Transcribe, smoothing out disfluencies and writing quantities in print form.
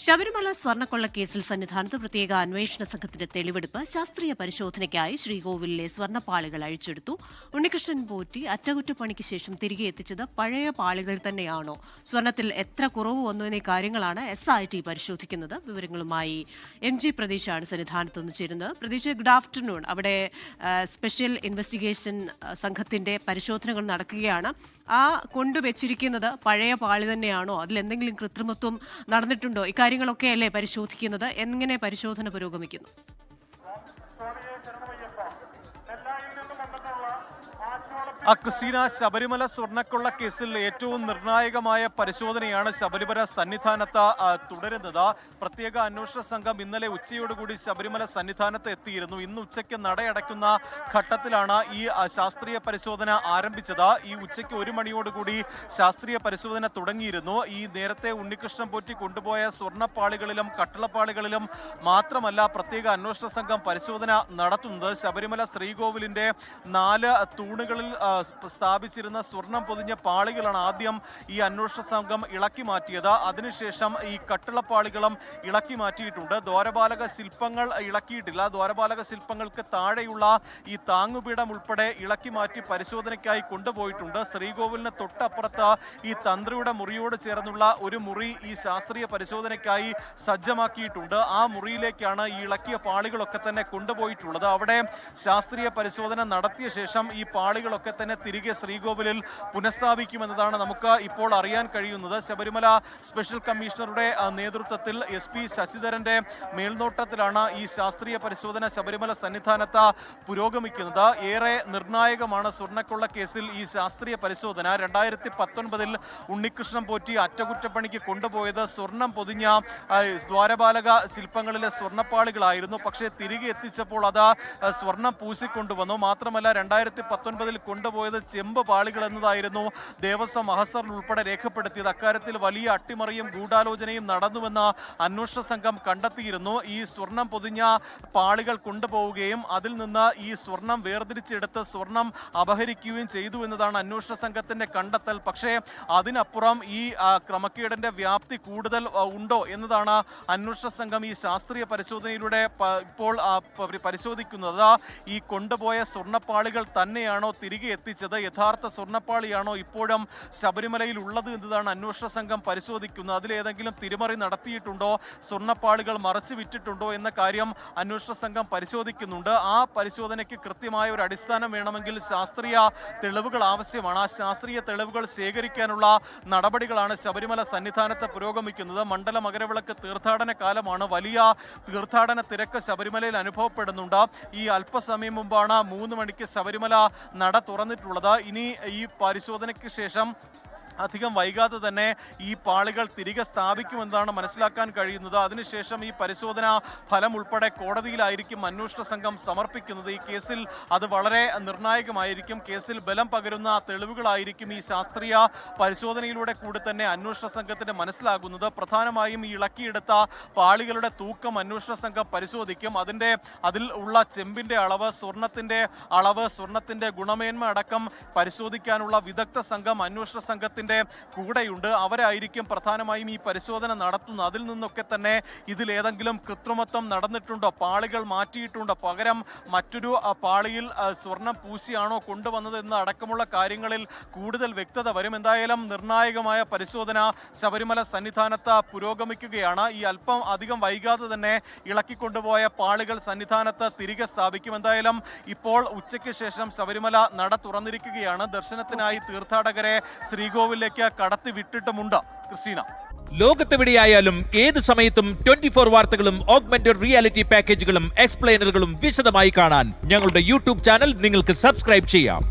ശബരിമല സ്വർണ്ണക്കൊള്ളക്കേസിൽ സന്നിധാനത്ത് പ്രത്യേക അന്വേഷണ സംഘത്തിന്റെ തെളിവെടുപ്പ് ശാസ്ത്രീയ പരിശോധനയ്ക്കായി ശ്രീകോവിലിലെ സ്വർണ്ണപ്പാളികൾ അഴിച്ചെടുത്തു. ഉണ്ണികൃഷ്ണൻ പോറ്റി അറ്റകുറ്റപ്പണിക്ക് ശേഷം തിരികെ എത്തിച്ചത് പഴയ പാളികൾ തന്നെയാണോ? സ്വർണ്ണത്തിൽ എത്ര കുറവ് വന്നു എന്നീ കാര്യങ്ങളാണ് SIT പരിശോധിക്കുന്നത്. വിവരങ്ങളുമായി MG പ്രതീഷാണ് സന്നിധാനത്ത് നിന്ന് ചേരുന്നത്. Pratheesh, good afternoon. അവിടെ സ്പെഷ്യൽ ഇൻവെസ്റ്റിഗേഷൻ സംഘത്തിന്റെ പരിശോധനകൾ നടക്കുകയാണ്. ആ കൊണ്ടുവച്ചിരിക്കുന്നത് പഴയ പാളി തന്നെയാണോ? അതിലെന്തെങ്കിലും കൃത്രിമത്വം നടന്നിട്ടുണ്ടോ? കാര്യങ്ങളൊക്കെ അല്ലേ പരിശോധിക്കുന്നത്? എങ്ങനെ പരിശോധന പുരോഗമിക്കുന്നു? ക്രിസ്റ്റീന, ശബരിമല സ്വർണ്ണക്കൊള്ള കേസിൽ ഏറ്റവും നിർണായകമായ പരിശോധനയാണ് ശബരിമല സന്നിധാനത്ത് തുടരുന്നത്. പ്രത്യേക അന്വേഷണ സംഘം ഇന്നലെ ഉച്ചയോടുകൂടി ശബരിമല സന്നിധാനത്ത് എത്തിയിരുന്നു. ഇന്ന് ഉച്ചയ്ക്ക് നടയടയ്ക്കുന്ന ഘട്ടത്തിലാണ് ഈ ശാസ്ത്രീയ പരിശോധന ആരംഭിച്ചത്. ഈ ഉച്ചയ്ക്ക് 1 മണിയോടുകൂടി ശാസ്ത്രീയ പരിശോധന തുടങ്ങിയിരുന്നു. ഈ നേരത്തെ ഉണ്ണികൃഷ്ണൻ പോറ്റി കൊണ്ടുപോയ സ്വർണ്ണപ്പാളികളിലും കട്ടിളപ്പാളികളിലും മാത്രമല്ല പ്രത്യേക അന്വേഷണ സംഘം പരിശോധന നടത്തുന്നത്. ശബരിമല ശ്രീകോവിലിന്റെ 4 തൂണുകളിൽ സ്ഥാപിച്ചിരുന്ന സ്വർണം പൊതിഞ്ഞ പാളികളാണ് ആദ്യം ഈ അന്വേഷണ സംഘം ഇളക്കി മാറ്റിയത്. അതിനുശേഷം ഈ കട്ടിളപ്പാളികളും ഇളക്കി മാറ്റിയിട്ടുണ്ട്. ദ്വാരപാലക ശില്പങ്ങൾ ഇളക്കിയിട്ടില്ല. ദ്വാരപാലക ശില്പങ്ങൾക്ക് താഴെയുള്ള ഈ താങ്ങുപീഠം ഉൾപ്പെടെ ഇളക്കി മാറ്റി പരിശോധനയ്ക്കായി കൊണ്ടുപോയിട്ടുണ്ട്. ശ്രീകോവിലിന് തൊട്ടപ്പുറത്ത് ഈ തന്ത്രിയുടെ മുറിയോട് ചേർന്നുള്ള ഒരു മുറി ഈ ശാസ്ത്രീയ പരിശോധനയ്ക്കായി സജ്ജമാക്കിയിട്ടുണ്ട്. ആ മുറിയിലേക്കാണ് ഈ ഇളക്കിയ പാളികളൊക്കെ തന്നെ കൊണ്ടുപോയിട്ടുള്ളത്. അവിടെ ശാസ്ത്രീയ പരിശോധന നടത്തിയ ശേഷം ഈ പാളികളൊക്കെ തന്നെ തിരികെ ശ്രീകോവിലിൽ പുനഃസ്ഥാപിക്കുമെന്നതാണ് നമുക്ക് ഇപ്പോൾ അറിയാൻ കഴിയുന്നത്. ശബരിമല സ്പെഷ്യൽ കമ്മീഷണറുടെ നേതൃത്വത്തിൽ SP ശശിധരന്റെ മേൽനോട്ടത്തിലാണ് ഈ ശാസ്ത്രീയ പരിശോധന ശബരിമല സന്നിധാനത്ത് പുരോഗമിക്കുന്നത്. ഏറെ നിർണായകമാണ് സ്വർണ്ണക്കൊള്ള കേസിൽ ഈ ശാസ്ത്രീയ പരിശോധന. 2019 ഉണ്ണികൃഷ്ണൻ പോറ്റി അറ്റകുറ്റപ്പണിക്ക് കൊണ്ടുപോയത് സ്വർണം പൊതിഞ്ഞ ദ്വാരപാലക ശില്പങ്ങളിലെ സ്വർണ്ണപ്പാളികളായിരുന്നു. പക്ഷേ തിരികെ എത്തിച്ചപ്പോൾ അത് സ്വർണം പൂശിക്കൊണ്ടുവന്നു. മാത്രമല്ല 2019 കൊണ്ടുപോയത് ചെമ്പ് പാളികൾ എന്നതായിരുന്നു ദേവസ്വം മഹസറിൽ ഉൾപ്പെടെ രേഖപ്പെടുത്തിയത്. അക്കാര്യത്തിൽ വലിയ അട്ടിമറിയും ഗൂഢാലോചനയും നടന്നുവെന്ന് അന്വേഷണ സംഘം കണ്ടെത്തിയിരുന്നു. ഈ സ്വർണം പൊതിഞ്ഞ പാളികൾ കൊണ്ടുപോവുകയും അതിൽ നിന്ന് ഈ സ്വർണം വേർതിരിച്ചെടുത്ത് സ്വർണം അപഹരിക്കുകയും ചെയ്തു എന്നതാണ് അന്വേഷണ സംഘത്തിന്റെ കണ്ടെത്തൽ. പക്ഷേ അതിനപ്പുറം ഈ ക്രമക്കേടിന്റെ വ്യാപ്തി കൂടുതൽ ഉണ്ടോ എന്നതാണ് അന്വേഷണ സംഘം ഈ ശാസ്ത്രീയ പരിശോധനയിലൂടെ ഇപ്പോൾ പരിശോധിക്കുന്നത്. ഈ കൊണ്ടുപോയ സ്വർണ്ണപ്പാളികൾ തന്നെയാണോ തിരികെ എത്തിച്ചത്? യഥാർത്ഥ സ്വർണ്ണപ്പാളിയാണോ ഇപ്പോഴും ശബരിമലയിൽ ഉള്ളത് എന്നതാണ് അന്വേഷണ സംഘം പരിശോധിക്കുന്നത്. അതിലേതെങ്കിലും തിരിമറി നടത്തിയിട്ടുണ്ടോ, സ്വർണ്ണപ്പാളികൾ മറച്ചു വിറ്റിട്ടുണ്ടോ എന്ന കാര്യം അന്വേഷണ സംഘം പരിശോധിക്കുന്നുണ്ട്. ആ പരിശോധനയ്ക്ക് കൃത്യമായ ഒരു അടിസ്ഥാനം വേണമെങ്കിൽ ശാസ്ത്രീയ തെളിവുകൾ ആവശ്യമാണ്. ആ ശാസ്ത്രീയ തെളിവുകൾ ശേഖരിക്കാനുള്ള നടപടികളാണ് ശബരിമല സന്നിധാനത്ത് പുരോഗമിക്കുന്നത്. മണ്ഡല മകരവിളക്ക് തീർത്ഥാടന കാലമാണ്. വലിയ തീർത്ഥാടന തിരക്ക് ശബരിമലയിൽ അനുഭവപ്പെടുന്നുണ്ട്. ഈ അല്പസമയം മുമ്പാണ് 3 മണിക്ക് ശബരിമല നട തുറന്നിട്ടുള്ളത്. ഇനി ഈ പരിശോധനയ്ക്ക് ശേഷം അധികം വൈകാതെ തന്നെ ഈ പാളികൾ തിരികെ സ്ഥാപിക്കുമെന്നാണ് മനസ്സിലാക്കാൻ കഴിയുന്നത്. അതിനുശേഷം ഈ പരിശോധന ഫലം ഉൾപ്പെടെ കോടതിയിലായിരിക്കും അന്വേഷണ സംഘം സമർപ്പിക്കുന്നത്. ഈ കേസിൽ അത് വളരെ നിർണായകമായിരിക്കും. കേസിൽ ബലം പകരുന്ന തെളിവുകളായിരിക്കും ഈ ശാസ്ത്രീയ പരിശോധനയിലൂടെ കൂടി തന്നെ അന്വേഷണ സംഘത്തിന് മനസ്സിലാകുന്നത്. പ്രധാനമായും ഈ ഇളക്കിയെടുത്ത പാളികളുടെ തൂക്കം അന്വേഷണ സംഘം പരിശോധിക്കും. അതിൽ ഉള്ള ചെമ്പിന്റെ അളവ്, സ്വർണത്തിന്റെ ഗുണമേന്മ അടക്കം പരിശോധിക്കാനുള്ള വിദഗ്ധ സംഘം അന്വേഷണ സംഘത്തിന്റെ കൂടെയുണ്ട്. അവരായിരിക്കും പ്രധാനമായും ഈ പരിശോധന നടത്തുന്നത്. അതിൽ നിന്നൊക്കെ തന്നെ ഇതിലേതെങ്കിലും കൃത്രിമത്വം നടന്നിട്ടുണ്ടോ, പാളികൾ മാറ്റിയിട്ടുണ്ടോ, പകരം മറ്റൊരു പാളിയിൽ സ്വർണം പൂശിയാണോ കൊണ്ടുവന്നത് എന്ന അടക്കമുള്ള കാര്യങ്ങളിൽ കൂടുതൽ വ്യക്തത വരും. എന്തായാലും നിർണായകമായ പരിശോധന ശബരിമല സന്നിധാനത്ത് പുരോഗമിക്കുകയാണ്. ഈ അധികം വൈകാതെ തന്നെ ഇളക്കിക്കൊണ്ടുപോയ പാളികൾ സന്നിധാനത്ത് തിരികെ സ്ഥാപിക്കും. എന്തായാലും ഇപ്പോൾ ഉച്ചയ്ക്ക് ശേഷം ശബരിമല നട തുറന്നിരിക്കുകയാണ്. ദർശനത്തിനായി തീർത്ഥാടകരെ ശ്രീകോവിലേക്ക് കടത്തി വിട്ടിട്ടുമുണ്ട്. ക്രിസ്റ്റീന, ലോകത്തെവിടെയായാലും ഏത് സമയത്തും 24 വാർത്തകളും ഓഗ്മെന്റഡ് റിയാലിറ്റി പാക്കേജുകളും എക്സ്പ്ലെയിനറുകളും വിശദമായി കാണാൻ ഞങ്ങളുടെ YouTube ചാനൽ നിങ്ങൾക്ക് സബ്സ്ക്രൈബ് ചെയ്യാം.